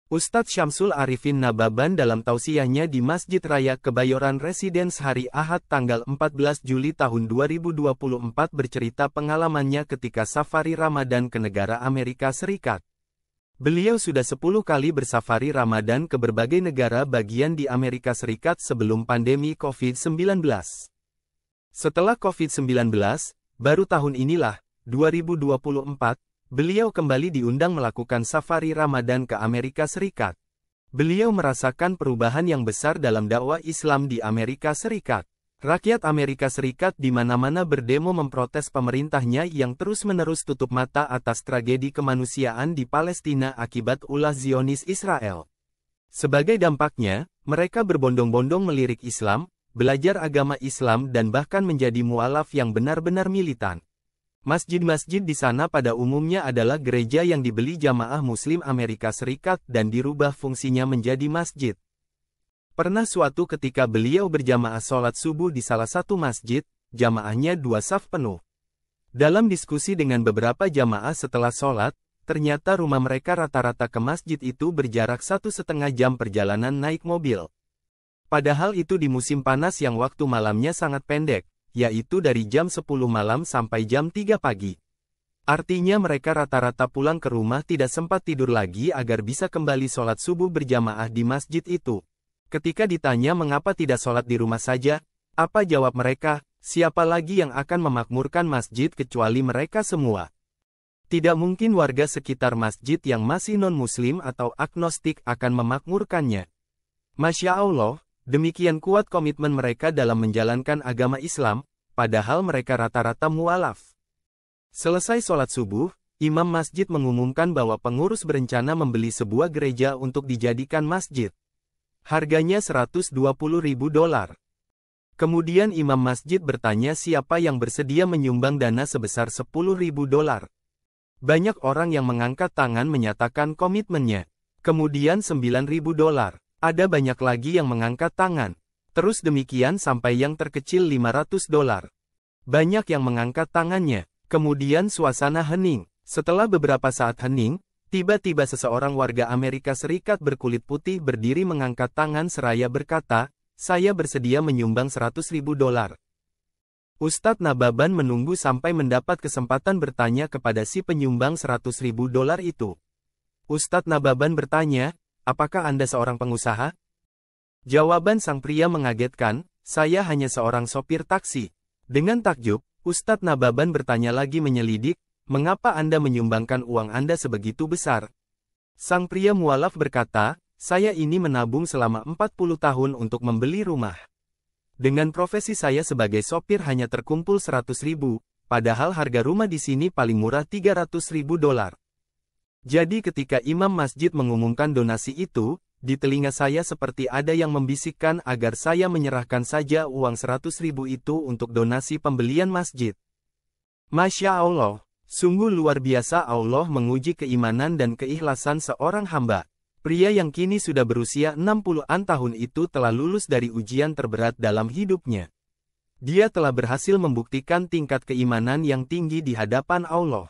Ustadz Syamsul Arifin Nababan dalam tausiahnya di Masjid Raya Kebayoran Residence hari Ahad tanggal 14 Juli tahun 2024 bercerita pengalamannya ketika safari Ramadan ke negara Amerika Serikat. Beliau sudah 10 kali bersafari Ramadan ke berbagai negara bagian di Amerika Serikat sebelum pandemi COVID-19. Setelah COVID-19, baru tahun inilah, 2024, beliau kembali diundang melakukan safari Ramadan ke Amerika Serikat. Beliau merasakan perubahan yang besar dalam dakwah Islam di Amerika Serikat. Rakyat Amerika Serikat di mana-mana berdemo memprotes pemerintahnya yang terus-menerus tutup mata atas tragedi kemanusiaan di Palestina akibat ulah Zionis Israel. Sebagai dampaknya, mereka berbondong-bondong melirik Islam, belajar agama Islam dan bahkan menjadi mualaf yang benar-benar militan. Masjid-masjid di sana pada umumnya adalah gereja yang dibeli jamaah Muslim Amerika Serikat dan dirubah fungsinya menjadi masjid. Pernah suatu ketika beliau berjamaah sholat subuh di salah satu masjid, jamaahnya 2 saf penuh. Dalam diskusi dengan beberapa jamaah setelah sholat, ternyata rumah mereka rata-rata ke masjid itu berjarak 1,5 jam perjalanan naik mobil. Padahal itu di musim panas yang waktu malamnya sangat pendek, yaitu dari jam 10 malam sampai jam 3 pagi. Artinya mereka rata-rata pulang ke rumah tidak sempat tidur lagi agar bisa kembali sholat subuh berjamaah di masjid itu. Ketika ditanya mengapa tidak sholat di rumah saja, apa jawab mereka? Siapa lagi yang akan memakmurkan masjid kecuali mereka semua? Tidak mungkin warga sekitar masjid yang masih non-muslim atau agnostik akan memakmurkannya. Masya Allah, demikian kuat komitmen mereka dalam menjalankan agama Islam, padahal mereka rata-rata mualaf. Selesai sholat subuh, imam masjid mengumumkan bahwa pengurus berencana membeli sebuah gereja untuk dijadikan masjid. Harganya $120.000. Kemudian imam masjid bertanya siapa yang bersedia menyumbang dana sebesar $10.000. Banyak orang yang mengangkat tangan menyatakan komitmennya. Kemudian $9.000. Ada banyak lagi yang mengangkat tangan. Terus demikian sampai yang terkecil $500. Banyak yang mengangkat tangannya. Kemudian suasana hening. Setelah beberapa saat hening, tiba-tiba seseorang warga Amerika Serikat berkulit putih berdiri mengangkat tangan seraya berkata, "Saya bersedia menyumbang $100.000. Ustadz Nababan menunggu sampai mendapat kesempatan bertanya kepada si penyumbang $100.000 itu. Ustadz Nababan bertanya, "Apakah Anda seorang pengusaha?" Jawaban sang pria mengagetkan, "Saya hanya seorang sopir taksi." Dengan takjub, Ustadz Nababan bertanya lagi menyelidik, "Mengapa Anda menyumbangkan uang Anda sebegitu besar?" Sang pria mualaf berkata, "Saya ini menabung selama 40 tahun untuk membeli rumah. Dengan profesi saya sebagai sopir hanya terkumpul $100.000, padahal harga rumah di sini paling murah $300.000. Jadi ketika imam masjid mengumumkan donasi itu, di telinga saya seperti ada yang membisikkan agar saya menyerahkan saja uang $100.000 itu untuk donasi pembelian masjid." Masya Allah, sungguh luar biasa Allah menguji keimanan dan keikhlasan seorang hamba. Pria yang kini sudah berusia 60-an tahun itu telah lulus dari ujian terberat dalam hidupnya. Dia telah berhasil membuktikan tingkat keimanan yang tinggi di hadapan Allah.